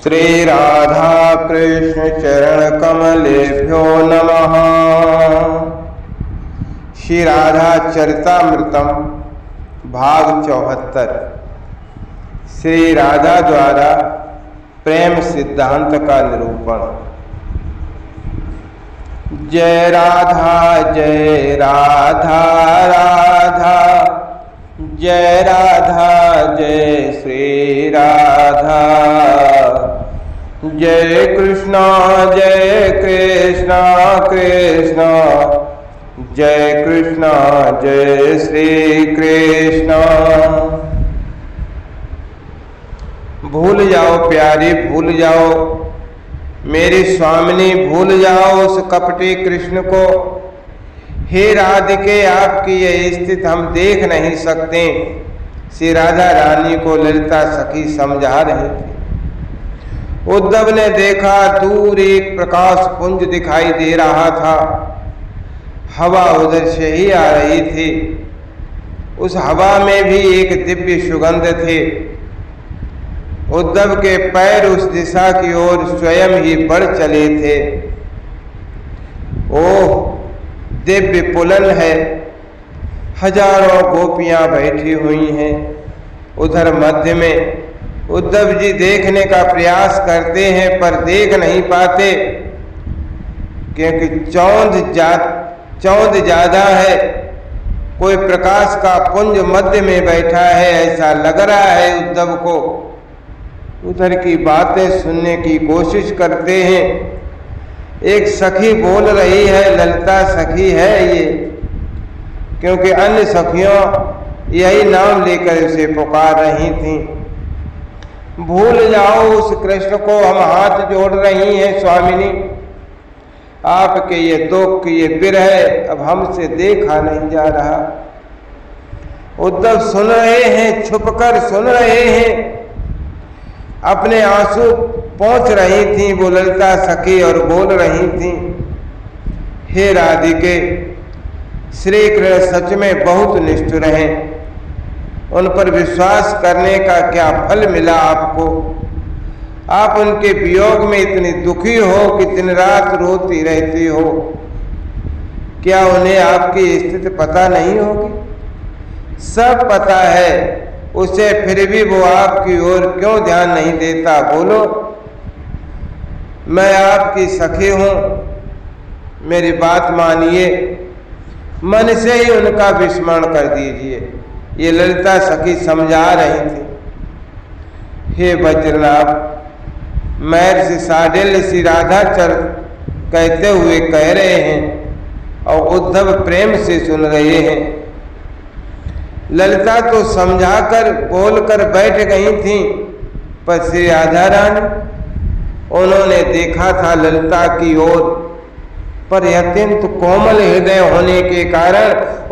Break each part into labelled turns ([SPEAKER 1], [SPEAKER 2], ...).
[SPEAKER 1] श्री राधा कृष्ण चरण कमलेभ्यो नमः। श्री राधा चरितामृतम भाग 74। श्री राधा द्वारा प्रेम सिद्धांत का निरूपण। जय राधा राधा जय राधा जय श्री राधा। जय कृष्णा कृष्णा जय कृष्णा जय श्री कृष्णा। भूल जाओ प्यारी, भूल जाओ मेरी स्वामिनी, भूल जाओ उस कपटी कृष्ण को। हे राधिके, आपकी यह स्थिति हम देख नहीं सकते। श्री राधा रानी को ललिता सखी समझा रही थी। उद्धव ने देखा दूर एक प्रकाश पुंज दिखाई दे रहा था। हवा उधर से ही आ रही थी। उस हवा में भी एक दिव्य सुगंध थी। उद्धव के पैर उस दिशा की ओर स्वयं ही बढ़ चले थे। ओह, दिव्य पुलन है। हजारों गोपियां बैठी हुई हैं। उधर मध्य में उद्धव जी देखने का प्रयास करते हैं पर देख नहीं पाते, क्योंकि चौंध ज्यादा है। कोई प्रकाश का पुंज मध्य में बैठा है ऐसा लग रहा है उद्धव को। उधर की बातें सुनने की कोशिश करते हैं। एक सखी बोल रही है, ललिता सखी है ये, क्योंकि अन्य सखियों यही नाम लेकर उसे पुकार रही थीं। भूल जाओ उस कृष्ण को, हम हाथ जोड़ रही हैं स्वामिनी। आपके ये दुख, ये विरह अब हमसे देखा नहीं जा रहा। उद्धव सुन रहे हैं, छुपकर सुन रहे हैं। अपने आंसू पहुंच रही थी वो ललिता सखी और बोल रही थी, हे राधिके, श्री कृष्ण सच में बहुत निष्ठुर हैं। उन पर विश्वास करने का क्या फल मिला आपको? आप उनके वियोग में इतनी दुखी हो कि दिन रात रोती रहती हो। क्या उन्हें आपकी स्थिति पता नहीं होगी? सब पता है उसे, फिर भी वो आपकी ओर क्यों ध्यान नहीं देता? बोलो। मैं आपकी सखी हूं, मेरी बात मानिए, मन से ही उनका विस्मरण कर दीजिए। ये ललिता सखी समझा रही थी। हे वज्रनाभ, महर्षि साडिल्य श्री राधाचर कहते हुए कह रहे हैं और उद्धव प्रेम से सुन रहे हैं। ललिता तो समझाकर बोलकर बैठ गई थी, पर श्री राधा रानी, उन्होंने देखा था ललिता की ओर, पर अत्यंत कोमल हृदय होने के कारण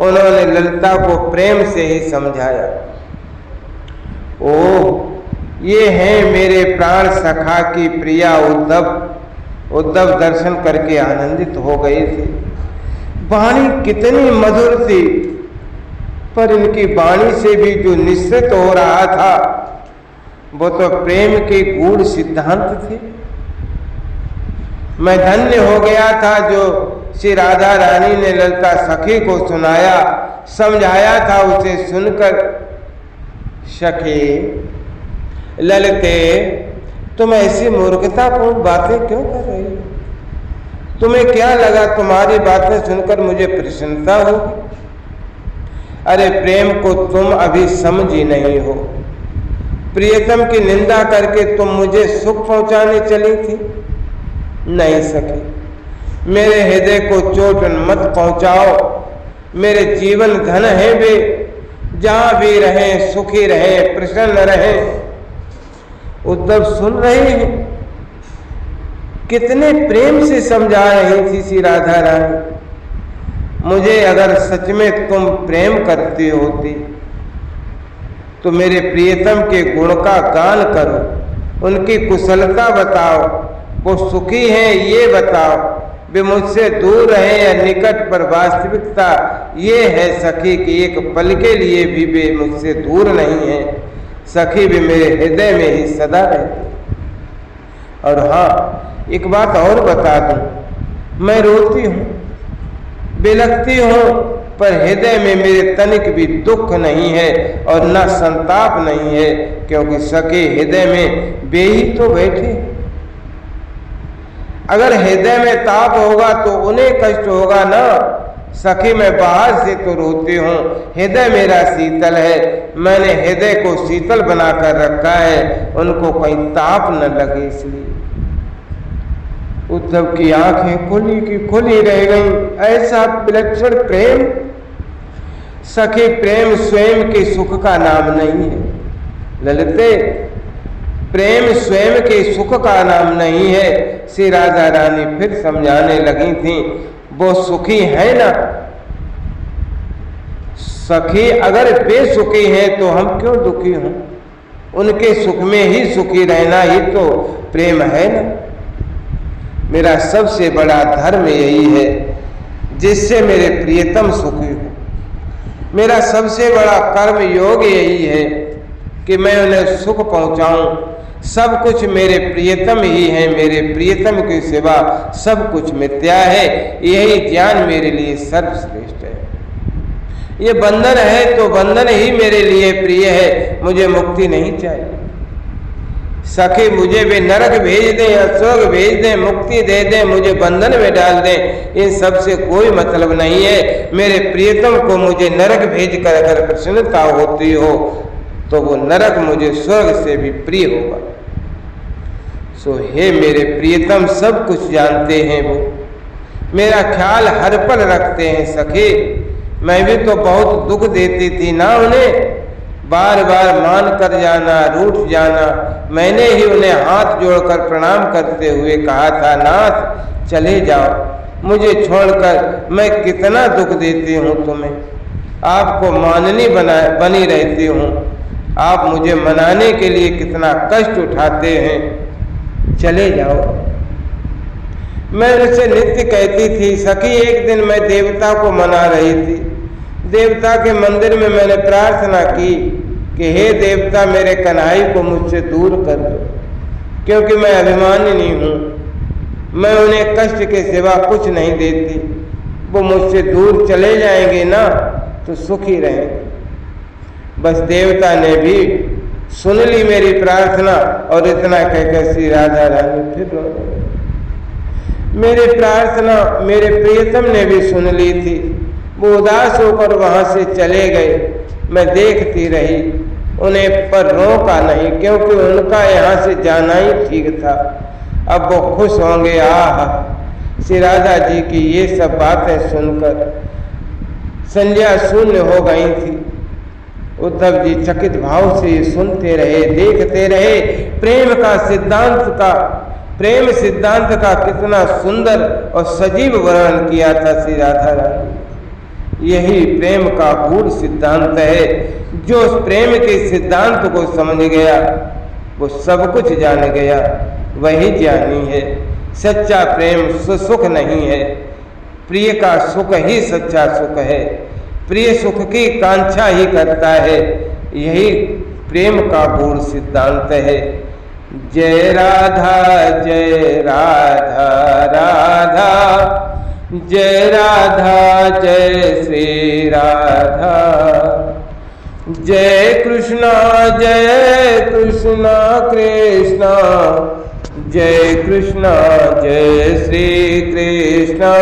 [SPEAKER 1] उन्होंने ललिता को प्रेम से ही समझाया। ओह, ये है मेरे प्राण सखा की प्रिया उद्धव। उद्धव दर्शन करके आनंदित हो गए थे। वाणी कितनी मधुर थी, पर इनकी वाणी से भी जो निश्चित हो रहा था वो तो प्रेम के गूढ़ सिद्धांत थे। मैं धन्य हो गया था जो श्री राधा रानी ने ललिता सखी को सुनाया, समझाया था। उसे सुनकर, सखी ललिते, तुम ऐसी मूर्खतापूर्ण बातें क्यों कर रही हो? तुम्हें क्या लगा तुम्हारी बातें सुनकर मुझे प्रसन्नता होगी? अरे प्रेम को तुम अभी समझी नहीं हो। प्रियतम की निंदा करके तुम मुझे सुख पहुंचाने चली थी। नहीं सकी, मेरे हृदय को चोट मत पहुंचाओ। मेरे जीवन धन है वे, जहां भी रहें सुखी रहें, प्रसन्न रहें। उद्धव सुन रहे हैं, कितने प्रेम से समझा रही थी श्री राधा रानी। मुझे अगर सच में तुम प्रेम करती होती तो मेरे प्रियतम के गुण का गान करो, उनकी कुशलता बताओ, वो सुखी हैं ये बताओ, वे मुझसे दूर रहे या निकट, पर वास्तविकता ये है सखी कि एक पल के लिए भी वे मुझसे दूर नहीं है। सखी भी मेरे हृदय में ही सदा रहती। और हाँ, एक बात और बता दूं, मैं रोती हूँ, बिलखती हूँ, पर हृदय में मेरे तनिक भी दुख नहीं है और न संताप नहीं है, क्योंकि सके हृदय में वे ही तो बैठे। अगर हृदय में ताप होगा तो उन्हें कष्ट होगा ना। सखी, मैं बाहर से तो रोती हूँ, हृदय मेरा शीतल है। मैंने हृदय को शीतल बनाकर रखा है, उनको कहीं ताप न लगे इसलिए। उद्धव की आंखें खुली की खुली रह गईं। ऐसा विलक्षण प्रेम! सखी, प्रेम स्वयं के सुख का नाम नहीं है ललिते, प्रेम स्वयं के सुख का नाम नहीं है। श्री राधा रानी फिर समझाने लगी थी, वो सुखी है ना। सखी, अगर वे सुखी हैं तो हम क्यों दुखी हों? उनके सुख में ही सुखी रहना ही तो प्रेम है ना। मेरा सबसे बड़ा धर्म यही है, जिससे मेरे प्रियतम सुखी हो। मेरा सबसे बड़ा कर्म योग यही है कि मैं उन्हें सुख पहुंचाऊं। सब कुछ मेरे प्रियतम ही है, मेरे प्रियतम के सिवा सब कुछ मिथ्या है। यही ज्ञान मेरे लिए सर्वश्रेष्ठ है। ये बंधन है तो बंधन ही मेरे लिए प्रिय है, मुझे मुक्ति नहीं चाहिए। सखी, मुझे वे नरक भेज दें या स्वर्ग भेज दें, मुक्ति दे दें, मुझे बंधन में डाल दें, इन सब से कोई मतलब नहीं है। मेरे प्रियतम को मुझे नरक भेज कर अगर प्रसन्नता होती हो तो वो नरक मुझे स्वर्ग से भी प्रिय होगा। सो हे मेरे प्रियतम, सब कुछ जानते हैं, वो मेरा ख्याल हर पल रखते हैं। सखी, मैं भी तो बहुत दुख देती थी ना उन्हें, बार बार मान कर जाना, रूठ जाना। मैंने ही उन्हें हाथ जोड़कर प्रणाम करते हुए कहा था, नाथ चले जाओ, मुझे छोड़कर मैं कितना दुख देती हूँ तुम्हें। आपको माननी बनी रहती हूँ, आप मुझे मनाने के लिए कितना कष्ट उठाते हैं, चले जाओ। मैं उनसे नित्य कहती थी, सखी, एक दिन मैं देवता को मना रही थी। देवता के मंदिर में मैंने प्रार्थना की कि हे देवता, मेरे कन्हई को मुझसे दूर कर दो, क्योंकि मैं अभिमानिनी हूँ। मैं उन्हें कष्ट के सिवा कुछ नहीं देती। वो मुझसे दूर चले जाएंगे ना तो सुखी रहेंगे। बस देवता ने भी सुन ली मेरी प्रार्थना और इतना कहकर श्री राधा रानी फिर रोने लगी। मेरी प्रार्थना मेरे प्रियतम ने भी सुन ली थी। वो उदास होकर वहां से चले गए। मैं देखती रही, उन्हें पर रोका नहीं, क्योंकि उनका यहाँ से जाना ही ठीक था। अब वो खुश होंगे। आह, श्री राधा जी की ये सब बातें सुनकर संध्या शून्य हो गई थी। उद्धव जी चकित भाव से सुनते रहे, देखते रहे। प्रेम सिद्धांत का कितना सुंदर और सजीव वर्णन किया था श्री राधा रानी। यही प्रेम का गूढ़ सिद्धांत है। जो उस प्रेम के सिद्धांत को समझ गया वो सब कुछ जान गया, वही ज्ञानी है। सच्चा प्रेम सुख नहीं है, प्रिय का सुख ही सच्चा सुख है। प्रिय सुख की कांक्षा ही करता है, यही प्रेम का गूढ़ सिद्धांत है। जय राधा जय राधा राधा, जय राधा जय श्री राधा। जय कृष्णा कृष्णा, जय कृष्णा जय श्री कृष्णा।